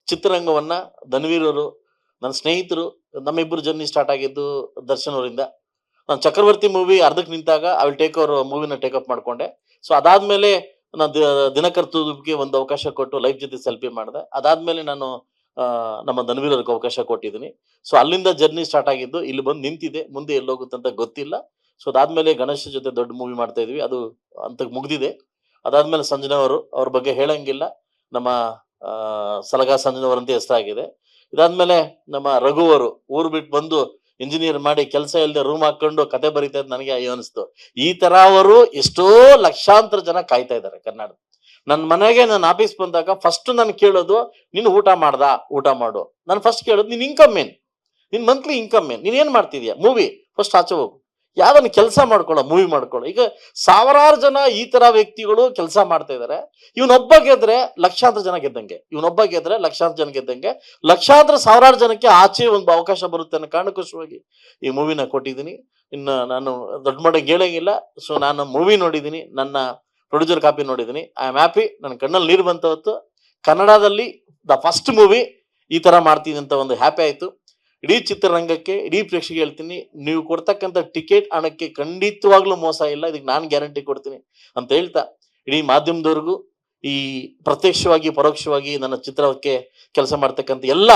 ಚಿತ್ರರಂಗವನ್ನ ಧನ್ವೀರರು, ನನ್ನ ಸ್ನೇಹಿತರು, ನಮ್ಮಿಬ್ಬರು journey start ಆಗಿದ್ದು ದರ್ಶನ್ ಅವರಿಂದ. ನಾನು ಚಕ್ರವರ್ತಿ ಮೂವಿ ಅರ್ಧಕ್ಕೆ ನಿಂತಾಗ ಐ ವಿಲ್ ಟೇಕ್ ಓವರ್ ಮೂವಿನ ಟೇಕ್ ಅಪ್ ಮಾಡ್ಕೊಂಡೆ. ಸೊ ಅದಾದ್ಮೇಲೆ ನಾನು ದಿನಕರ್ ತೂಗುಪ್ಗೆ ಒಂದು ಅವಕಾಶ ಕೊಟ್ಟು ಲೈಫ್ ಜೊತೆ ಸೆಲ್ಫಿ ಮಾಡಿದೆ. ಅದಾದ್ಮೇಲೆ ನಾನು ನಮ್ಮ ಧನ್ವೀರ್ ಅವ್ರಿಗೆ ಅವಕಾಶ ಕೊಟ್ಟಿದ್ದೀನಿ. ಸೊ ಅಲ್ಲಿಂದ ಜರ್ನಿ ಸ್ಟಾರ್ಟ್ ಆಗಿದ್ದು ಇಲ್ಲಿ ಬಂದು ನಿಂತಿದೆ. ಮುಂದೆ ಎಲ್ಲೋಗುತ್ತಂತ ಗೊತ್ತಿಲ್ಲ. ಸೊ ಅದಾದ್ಮೇಲೆ ಗಣೇಶ್ ಜೊತೆ ದೊಡ್ಡ ಮೂವಿ ಮಾಡ್ತಾ ಇದೀವಿ. ಅದು ಅಂತಕ್ಕೆ ಮುಗ್ದಿದೆ. ಅದಾದ್ಮೇಲೆ ಸಂಜನಾ ಅವರು, ಅವ್ರ ಬಗ್ಗೆ ಹೇಳಂಗಿಲ್ಲ. ನಮ್ಮ ಸಲಗಾ ಸಂಜನವರಂತೆ ಹೆಸರಾಗಿದೆ. ಇದಾದ್ಮೇಲೆ ನಮ್ಮ ರಘು ಅವರು ಊರು ಬಿಟ್ಟು ಬಂದು ಇಂಜಿನಿಯರ್ ಮಾಡಿ ಕೆಲಸ ಇಲ್ಲದೆ ರೂಮ್ ಹಾಕೊಂಡು ಕತೆ ಬರೀತಾ ಇದ್ದು ನನಗೆ ಅಯ್ಯೋ ಅನಿಸ್ತು. ಈ ತರ ಅವರು ಎಷ್ಟೋ ಲಕ್ಷಾಂತರ ಜನ ಕಾಯ್ತಾ ಇದ್ದಾರೆ ಕರ್ನಾಟಕ. ನನ್ನ ಮನೆಗೆ ನನ್ನ ಆಫೀಸ್ ಬಂದಾಗ ಫಸ್ಟ್ ನಾನು ಕೇಳೋದು, ನೀನು ಊಟ ಮಾಡ್ದ, ಊಟ ಮಾಡು. ನಾನು ಫಸ್ಟ್ ಕೇಳೋದು, ನಿನ್ ಇನ್ಕಮ್ ಏನ್, ನಿನ್ ಮಂತ್ಲಿ ಇನ್ಕಮ್ ಏನ್, ನೀನ್ ಏನ್ ಮಾಡ್ತಿದ್ಯಾ, ಮೂವಿ ಫಸ್ಟ್ ಆಚೆ ಹೋಗು, ಯಾವ್ದನ್ನ ಕೆಲಸ ಮಾಡ್ಕೊಳ್ಳೋ, ಮೂವಿ ಮಾಡ್ಕೊಳ್ಳೋ. ಈಗ ಸಾವಿರಾರು ಜನ ಈ ತರ ವ್ಯಕ್ತಿಗಳು ಕೆಲಸ ಮಾಡ್ತಾ ಇದಾರೆ. ಇವನೊಬ್ಬ ಗೆದ್ರೆ ಲಕ್ಷಾಂತರ ಜನ ಗೆದ್ದಂಗೆ, ಇವನೊಬ್ಬ ಗೆದ್ರೆ ಲಕ್ಷಾಂತರ ಜನ ಗೆದ್ದಂಗೆ. ಲಕ್ಷಾಂತರ ಸಾವಿರಾರು ಜನಕ್ಕೆ ಆಚೆ ಒಂದು ಅವಕಾಶ ಬರುತ್ತೆ ಅನ್ನೋ ಕಾರಣಕ್ಕೋಸ್ಕರವಾಗಿ ಈ ಮೂವಿನ ಕೊಟ್ಟಿದ್ದೀನಿ. ಇನ್ನು ನಾನು ದೊಡ್ಡ ಮಟ್ಟಿಗೆ ಹೇಳಂಗಿಲ್ಲ. ಸೊ ನಾನು ಮೂವಿ ನೋಡಿದ್ದೀನಿ, ನನ್ನ ಪ್ರೊಡ್ಯೂಸರ್ ಕಾಪಿ ನೋಡಿದ್ದೀನಿ. I am happy. ನನ್ನ ಕಣ್ಣಲ್ಲಿ ನೀರು ಬಂತ ಹೊತ್ತು ಕನ್ನಡದಲ್ಲಿ ದ ಫಸ್ಟ್ ಮೂವಿ ಈ ತರ ಮಾಡ್ತೀನಿ ಅಂತ ಒಂದು ಹ್ಯಾಪಿ ಆಯ್ತು. ಇಡೀ ಚಿತ್ರರಂಗಕ್ಕೆ, ಇಡೀ ಪ್ರೇಕ್ಷೆಗೆ ಹೇಳ್ತೀನಿ, ನೀವು ಕೊಡ್ತಕ್ಕಂಥ ಟಿಕೆಟ್ ಹಣಕ್ಕೆ ಖಂಡಿತವಾಗ್ಲೂ ಮೋಸ ಇಲ್ಲ. ಇದಕ್ಕೆ ನಾನು ಗ್ಯಾರಂಟಿ ಕೊಡ್ತೀನಿ ಅಂತ ಹೇಳ್ತಾ, ಇಡೀ ಮಾಧ್ಯಮದವ್ರಿಗೂ, ಈ ಪ್ರತ್ಯಕ್ಷವಾಗಿ ಪರೋಕ್ಷವಾಗಿ ನನ್ನ ಚಿತ್ರಕ್ಕೆ ಕೆಲಸ ಮಾಡ್ತಕ್ಕಂಥ ಎಲ್ಲ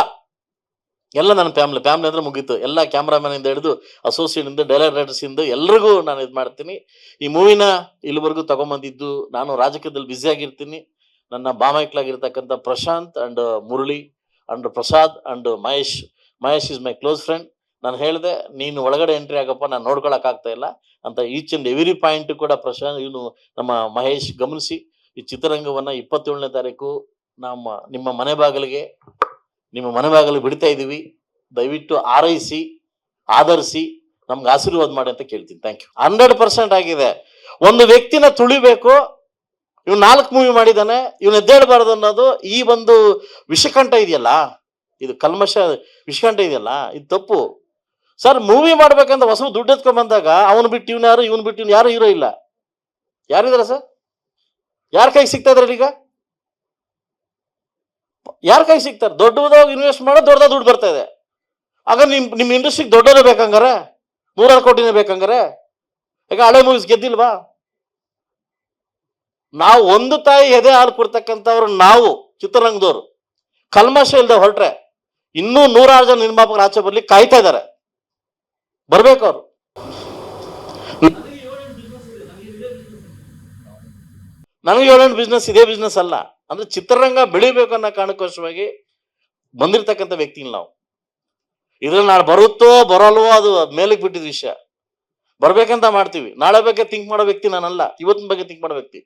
ನನ್ನ ಫ್ಯಾಮಿಲಿ ಅಂದ್ರೆ ಮುಗೀತು. ಎಲ್ಲ ಕ್ಯಾಮ್ರಾಮನ್ ಇಂದ ಹಿಡಿದು ಅಸೋಸಿಯೇಟ್ ಇಂದ ಡೈರೆಕ್ಟರ್ಸ್ ಇಂದ ಎಲ್ರಿಗೂ ನಾನು ಇದು ಮಾಡ್ತೀನಿ. ಈ ಮೂವಿನ ಇಲ್ಲಿವರೆಗೂ ತಗೊಂಬಂದಿದ್ದು, ನಾನು ರಾಜಕೀಯದಲ್ಲಿ ಬ್ಯುಸಿ ಆಗಿರ್ತೀನಿ. ನನ್ನ ಬಾಮೈಕ್ಲಾಗಿರ್ತಕ್ಕಂಥ Prashanth and Murali and Prasad and Mahesh is my close friend. ನಾನು ಹೇಳಿದೆ, ನೀನು ಒಳಗಡೆ ಎಂಟ್ರಿ ಆಗಪ್ಪ, ನಾನು ನೋಡ್ಕೊಳಕ್ ಆಗ್ತಾ ಇಲ್ಲ ಅಂತ. ಈಚ್ ಅಂಡ್ ಎವ್ರಿ ಪಾಯಿಂಟ್ ಕೂಡ ಪ್ರಶಾಂತ್, ಇವನು ನಮ್ಮ ಮಹೇಶ್ ಗಮನಿಸಿ ಈ ಚಿತ್ರರಂಗವನ್ನ 27ನೇ ತಾರೀಕು ನಿಮ್ಮ ಮನೆ ಬಾಗಿಲಿಗೆ ಬಿಡ್ತಾ ಇದೀವಿ. ದಯವಿಟ್ಟು ಆರೈಸಿ, ಆಧರಿಸಿ, ನಮ್ಗೆ ಆಶೀರ್ವಾದ ಮಾಡಿ ಅಂತ ಕೇಳ್ತೀನಿ. Thank you. 100% ಆಗಿದೆ. ಒಂದು ವ್ಯಕ್ತಿನ ತುಳಿಬೇಕು, ಇವ್ನು 4 ಮೂವಿ ಮಾಡಿದಾನೆ, ಇವನು ಎದ್ದೇಳಬಾರದು ಅನ್ನೋದು ಈ ಒಂದು ವಿಷಕಂಠ ಇದೆಯಲ್ಲ, ಇದು ಕಲ್ಮಶ ವಿಷಕಂಠ ಇದೆಯಲ್ಲ, ಇದು ತಪ್ಪು ಸರ್. ಮೂವಿ ಮಾಡ್ಬೇಕಂತ ಹೊಸ ದುಡ್ಡು ಎತ್ಕೊಂಡ್ ಬಂದಾಗ ಅವನು ಬಿಟ್ಟು ಇವ್ನು ಯಾರು, ಇವನು ಬಿಟ್ಟು ಇವ್ನು ಯಾರು ಹೀರೋ ಇಲ್ಲ. ಯಾರಿದಾರ ಸರ್? ಯಾರ ಕೈ ಸಿಗ್ತಾ ಇದ್ರಲ್ಲಿ ಈಗ? ಯಾರ ಕೈ ಸಿಗ್ತಾರೆ? ದೊಡ್ಡದಾಗ ಇನ್ವೆಸ್ಟ್ ಮಾಡೋ ದೊಡ್ಡದಾಗ ದುಡ್ಡು ಬರ್ತಾ ಇದೆ. ಆಗ ನಿಮ್ ಇಂಡಸ್ಟ್ರಿಗೆ ದೊಡ್ಡವರೇ ಬೇಕಂಗಾರೆ, 100 ಕೋಟಿನೇ ಬೇಕಂಗಾರೆ. ಈಗ ಹಳೆ ಮೂವೀಸ್ ಗೆದ್ದಿಲ್ವಾ? ನಾವು ಒಂದು ತಾಯಿ ಎದೆ ಹಾಲು ಕೊಡ್ತಕ್ಕಂಥವ್ರು ನಾವು ಚಿತ್ರರಂಗದವ್ರು ಕಲ್ಮಶ ಇಲ್ದೆ ಹೊರಟ್ರೆ ಇನ್ನೂ 106 ಜನ ನಿರ್ಮಾಪಕರು ಆಚೆ ಬರ್ಲಿಕ್ಕೆ ಕಾಯ್ತಾ ಇದ್ದಾರೆ. ಬರ್ಬೇಕು ಅವರು. ನನಗೆ 7 ಬಿಸ್ನೆಸ್, ಇದೇ ಬಿಸ್ನೆಸ್ ಅಲ್ಲ. ಅಂದ್ರೆ ಚಿತ್ರರಂಗ ಬೆಳಿಬೇಕು ಅನ್ನೋ ಕಾರಣಕ್ಕೋಸ್ಕರವಾಗಿ ಬಂದಿರತಕ್ಕಂಥ ವ್ಯಕ್ತಿ ನಾವು. ಇದ್ರಲ್ಲಿ ನಾಳೆ ಬರುತ್ತೋ ಬರಲ್ವೋ ಅದು ಮೇಲಕ್ಕೆ ಬಿಟ್ಟಿದ ವಿಷಯ. ಬರ್ಬೇಕಂತ ಮಾಡ್ತೀವಿ. ನಾಳೆ ಬಗ್ಗೆ ಥಿಂಕ್ ಮಾಡೋ ವ್ಯಕ್ತಿ ನಾನಲ್ಲ, ಇವತ್ತಿನ ಬಗ್ಗೆ ಥಿಂಕ್ ಮಾಡೋ ವ್ಯಕ್ತಿ.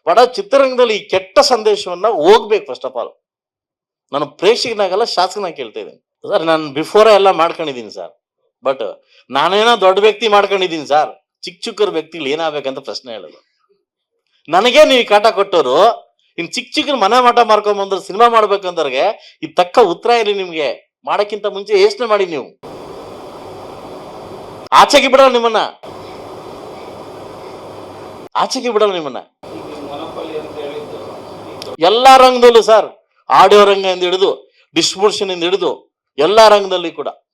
ಬಟ್ ಚಿತ್ರರಂಗದಲ್ಲಿ ಈ ಕೆಟ್ಟ ಸಂದೇಶವನ್ನ ಹೋಗ್ಬೇಕು. ಫಸ್ಟ್ ಆಫ್ ಆಲ್ ನಾನು ಪ್ರೇಕ್ಷಕನಾಗಲ್ಲ, ಶಾಸಕನಾಗಿ ಕೇಳ್ತಾ ಇದ್ದೀನಿ ಸರ್. ನಾನು ಬಿಫೋರ್ ಎಲ್ಲ ಮಾಡ್ಕೊಂಡಿದ್ದೀನಿ ಸರ್, ಬಟ್ ನಾನೇನೋ ದೊಡ್ಡ ವ್ಯಕ್ತಿ ಮಾಡ್ಕೊಂಡಿದ್ದೀನಿ ಸರ್. ಚಿಕ್ಕ ವ್ಯಕ್ತಿಗಳು ಏನಾಗಬೇಕಂತ ಪ್ರಶ್ನೆ ಹೇಳೋದು. ನನಗೆ ನೀವು ಕಾಟ ಕೊಟ್ಟವರು ಇನ್ ಚಿಕ್ಕ ಮನೆ ಮಾಟ ಮಾರ್ಕೊಂಡ್ಬಂದ್ರೆ ಸಿನಿಮಾ ಮಾಡ್ಬೇಕಂದ್ರಿಗೆ ಈ ತಕ್ಕ ಉತ್ತರ ಇಲ್ಲಿ ನಿಮ್ಗೆ. ಮಾಡಕ್ಕಿಂತ ಮುಂಚೆ ಯೋಚನೆ ಮಾಡಿ. ನೀವು ಆಚೆಗೆ ಬಿಡಲ್ಲ ನಿಮ್ಮನ್ನ, ಎಲ್ಲಾ ರಂಗದಲ್ಲೂ ಸರ್, ಆಡಿಯೋ ರಂಗ ಇಂದ ಹಿಡಿದು ಡಿಸ್ಟ್ರಿಬ್ಯೂಷನ್ ಇಂದ ಹಿಡಿದು ಎಲ್ಲಾ ರಂಗದಲ್ಲಿ ಕೂಡ